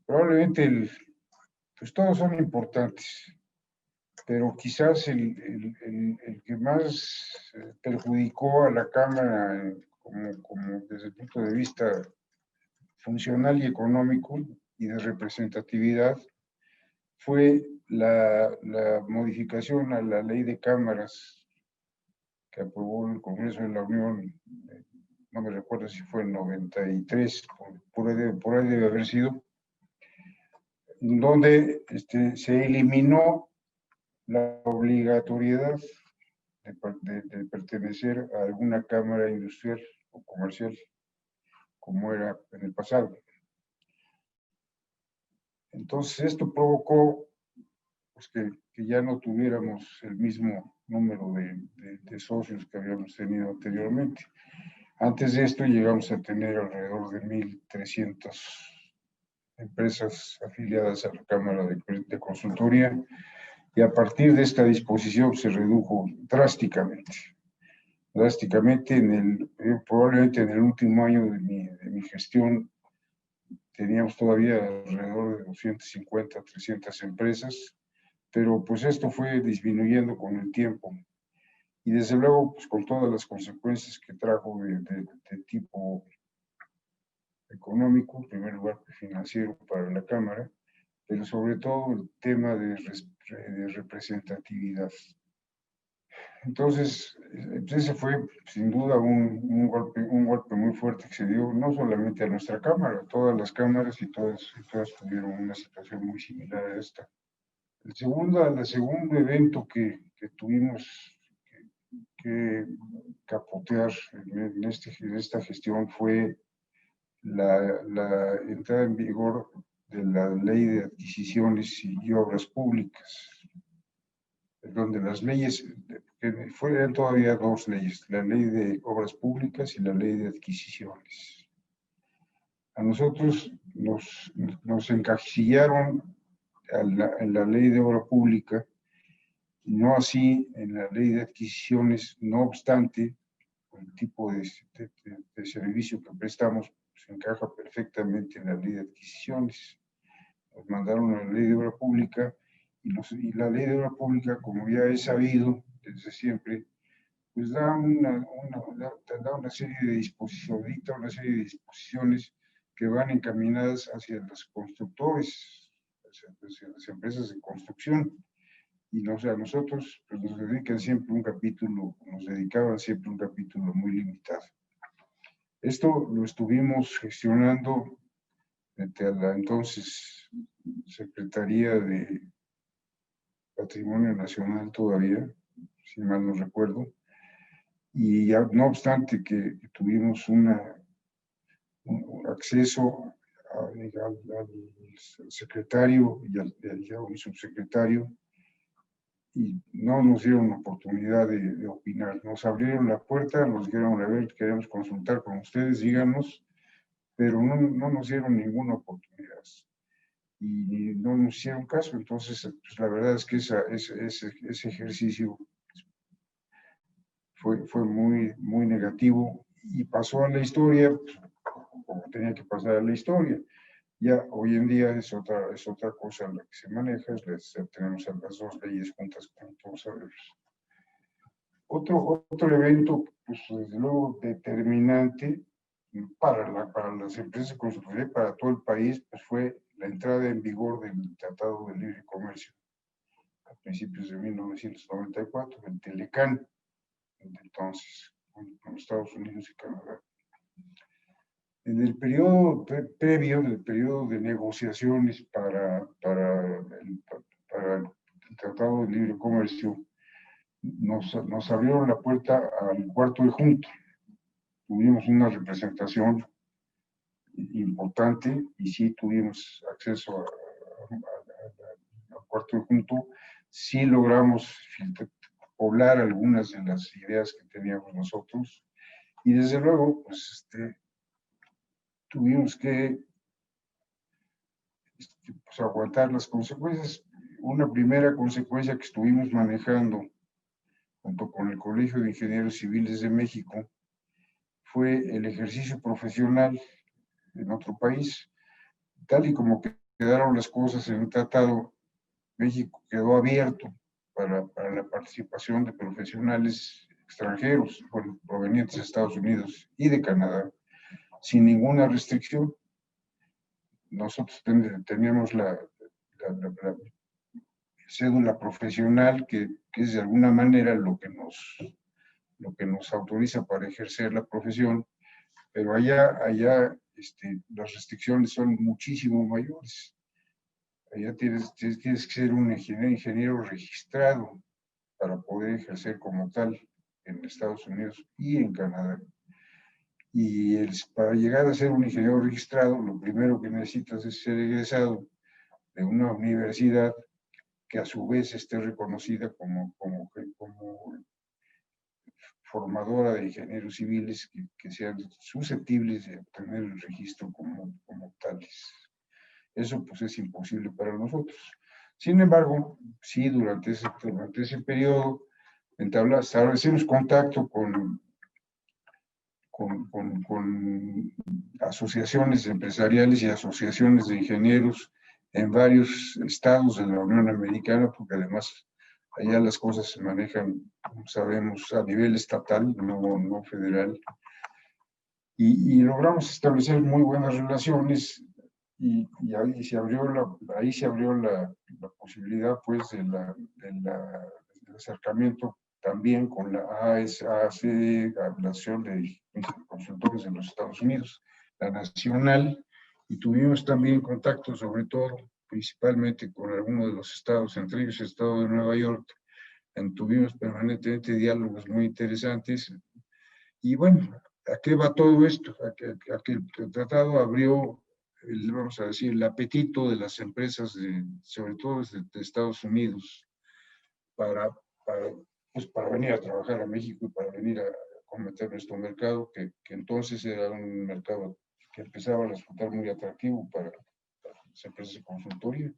probablemente pues todos son importantes, pero quizás el que más perjudicó a la Cámara como desde el punto de vista funcional y económico y de representatividad fue la modificación a la ley de cámaras que aprobó el Congreso de la Unión, no me recuerdo si fue en 93, por ahí debe haber sido, donde se eliminó la obligatoriedad de pertenecer a alguna cámara industrial o comercial, como era en el pasado. Entonces, esto provocó pues, que ya no tuviéramos el mismo número de socios que habíamos tenido anteriormente. Antes de esto llegamos a tener alrededor de 1,300 empresas afiliadas a la Cámara de Consultoría, y a partir de esta disposición se redujo drásticamente. Probablemente en el último año de mi gestión teníamos todavía alrededor de 250, 300 empresas, pero pues esto fue disminuyendo con el tiempo. Y desde luego, pues con todas las consecuencias que trajo de tipo económico, en primer lugar financiero para la Cámara, pero sobre todo el tema de representatividad. Entonces, ese fue sin duda un golpe muy fuerte que se dio no solamente a nuestra Cámara, a todas las cámaras y todas tuvieron una situación muy similar a esta. El segundo evento que tuvimos que capotear en esta gestión fue la entrada en vigor de la Ley de Adquisiciones y Obras Públicas, donde las leyes, eran todavía dos leyes, la Ley de Obras Públicas y la Ley de Adquisiciones. A nosotros nos encasillaron en la Ley de Obra Pública, y no así en la Ley de Adquisiciones, no obstante, el tipo de servicio que prestamos se encaja perfectamente en la Ley de Adquisiciones. Nos mandaron a la Ley de Obra Pública, y la Ley de Obra Pública, como ya he sabido desde siempre, pues da una serie de disposiciones, una serie de disposiciones que van encaminadas hacia los constructores, hacia las empresas de construcción. Y a nosotros pues, nos dedicaban siempre un capítulo muy limitado. Esto lo estuvimos gestionando frente a la entonces Secretaría de Patrimonio Nacional todavía, si mal no recuerdo, y no obstante que tuvimos un acceso al secretario y al subsecretario, y no nos dieron oportunidad de opinar. Nos abrieron la puerta, nos dijeron, a ver, queremos consultar con ustedes, díganos, pero no nos dieron ninguna oportunidad. Y no nos hicieron caso. Entonces, pues la verdad es que ese ejercicio fue muy negativo y pasó a la historia, pues, como tenía que pasar a la historia. Ya hoy en día es otra cosa la que se maneja, tenemos a las dos leyes juntas, como todos sabemos. Otro evento, pues desde luego determinante para las empresas de consultoría y para todo el país, pues fue la entrada en vigor del Tratado de Libre Comercio a principios de 1994, el Telecán, entonces, con Estados Unidos y Canadá. En el periodo previo, en el periodo de negociaciones para el Tratado de Libre Comercio, nos abrieron la puerta al cuarto de junto. Tuvimos una representación importante y sí tuvimos acceso al cuarto de junto. Sí logramos poblar algunas de las ideas que teníamos nosotros, y desde luego, pues tuvimos que pues, aguantar las consecuencias. Una primera consecuencia que estuvimos manejando junto con el Colegio de Ingenieros Civiles de México fue el ejercicio profesional en otro país, tal y como quedaron las cosas en un tratado, México quedó abierto para la participación de profesionales extranjeros, bueno, provenientes de Estados Unidos y de Canadá, sin ninguna restricción. Nosotros teníamos la cédula profesional, que es de alguna manera lo que nos autoriza para ejercer la profesión, pero allá las restricciones son muchísimo mayores. Allá tienes que ser un ingeniero registrado para poder ejercer como tal en Estados Unidos y en Canadá. Y para llegar a ser un ingeniero registrado, lo primero que necesitas es ser egresado de una universidad que a su vez esté reconocida como formadora de ingenieros civiles que sean susceptibles de obtener el registro como tales. Eso pues es imposible para nosotros. Sin embargo, sí, durante ese periodo establecimos contacto con asociaciones empresariales y asociaciones de ingenieros en varios estados de la Unión Americana, porque además allá las cosas se manejan, como sabemos, a nivel estatal, no federal, y logramos establecer muy buenas relaciones, y ahí se abrió la posibilidad pues del acercamiento también con la ASAC, la Asociación de Consultores de los Estados Unidos, la nacional, y tuvimos también contacto sobre todo, principalmente con algunos de los estados, entre ellos el estado de Nueva York. Tuvimos permanentemente diálogos muy interesantes. Y bueno, ¿a qué va todo esto? A que el tratado abrió, vamos a decir, el apetito de las empresas, sobre todo de Estados Unidos, para venir a trabajar a México y para venir a cometer nuestro mercado, que entonces era un mercado que empezaba a resultar muy atractivo para las empresas de consultoría.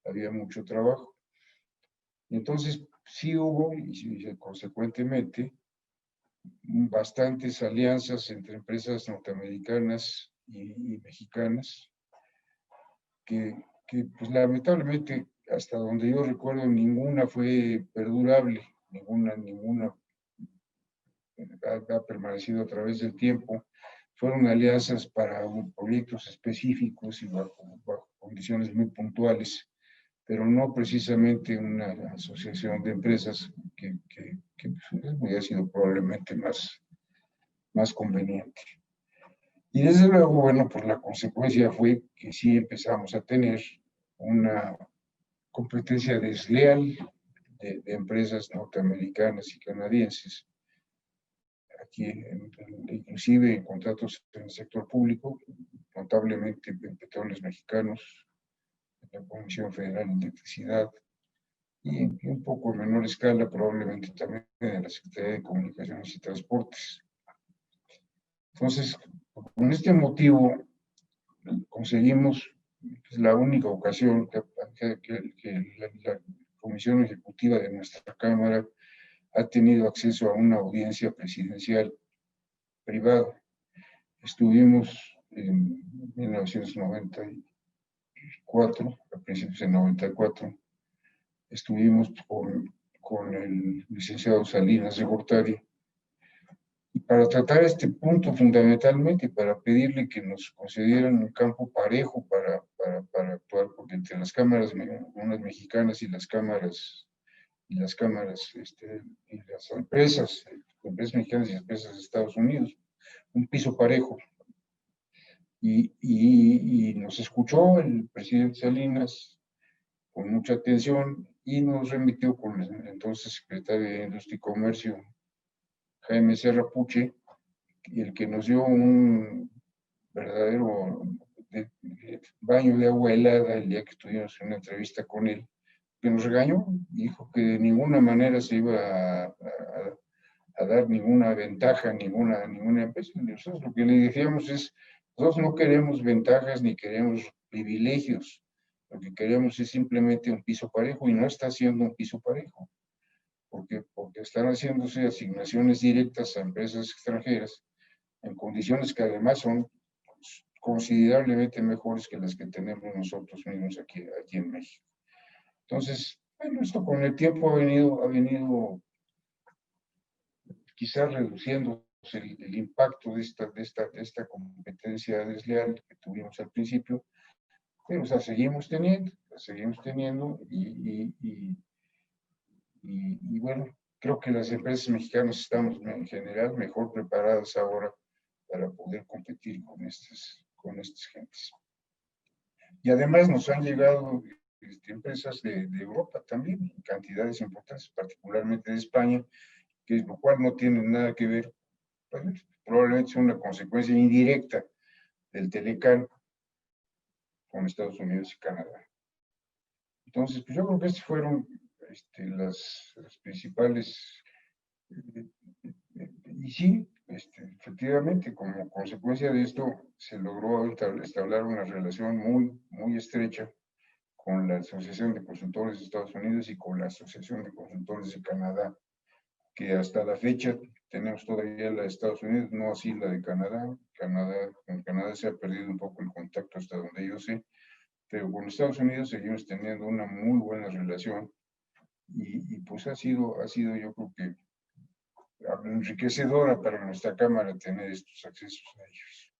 Había mucho trabajo. Y entonces sí hubo, y consecuentemente, bastantes alianzas entre empresas norteamericanas y mexicanas, que pues lamentablemente, hasta donde yo recuerdo, ninguna fue perdurable, ninguna ha permanecido a través del tiempo. Fueron alianzas para proyectos específicos y bajo condiciones muy puntuales, pero no precisamente una asociación de empresas que hubiera sido probablemente más conveniente. Y desde luego, bueno, pues la consecuencia fue que sí empezamos a tener una competencia desleal de empresas norteamericanas y canadienses, aquí inclusive en contratos en el sector público, notablemente en Petróleos Mexicanos, en la Comisión Federal de Electricidad, y en un poco menor escala probablemente también en la Secretaría de Comunicaciones y Transportes. Entonces, con este motivo, conseguimos la única ocasión que la Comisión Ejecutiva de nuestra Cámara ha tenido acceso a una audiencia presidencial privada. Estuvimos en 1994, a principios de 94, estuvimos con el licenciado Salinas de Gortari, y para tratar este punto fundamentalmente, para pedirle que nos concedieran un campo parejo para actuar, porque entre las cámaras, unas mexicanas y las cámaras y las empresas mexicanas y empresas de Estados Unidos, un piso parejo. Y nos escuchó el presidente Salinas con mucha atención y nos remitió con el entonces secretario de Industria y Comercio, Jaime Serra Puche, y el que nos dio un verdadero baño de agua helada el día que estuvimos en una entrevista con él, que nos regañó, dijo que de ninguna manera se iba a dar ninguna ventaja a ninguna empresa. Nosotros lo que le decíamos es, nosotros no queremos ventajas ni queremos privilegios, lo que queremos es simplemente un piso parejo, y no está haciendo un piso parejo, porque están haciéndose asignaciones directas a empresas extranjeras en condiciones que además son considerablemente mejores que las que tenemos nosotros mismos aquí en México. Entonces, bueno, esto con el tiempo ha venido quizás reduciendo el impacto de esta competencia desleal que tuvimos al principio, pero o sea, la seguimos teniendo y bueno, creo que las empresas mexicanas estamos en general mejor preparadas ahora para poder competir con estas gentes. Y además nos han llegado empresas de Europa también, en cantidades importantes, particularmente de España, que lo cual no tiene nada que ver, pues, probablemente es una consecuencia indirecta del Telecán con Estados Unidos y Canadá. Entonces, pues yo creo que estas fueron las principales, y sí, efectivamente, como consecuencia de esto, se logró establecer una relación muy estrecha con la Asociación de Consultores de Estados Unidos y con la Asociación de Consultores de Canadá, que hasta la fecha tenemos todavía la de Estados Unidos, no así la de Canadá. Con Canadá se ha perdido un poco el contacto hasta donde yo sé, pero con Estados Unidos seguimos teniendo una muy buena relación y pues ha sido yo creo que enriquecedora para nuestra Cámara tener estos accesos a ellos.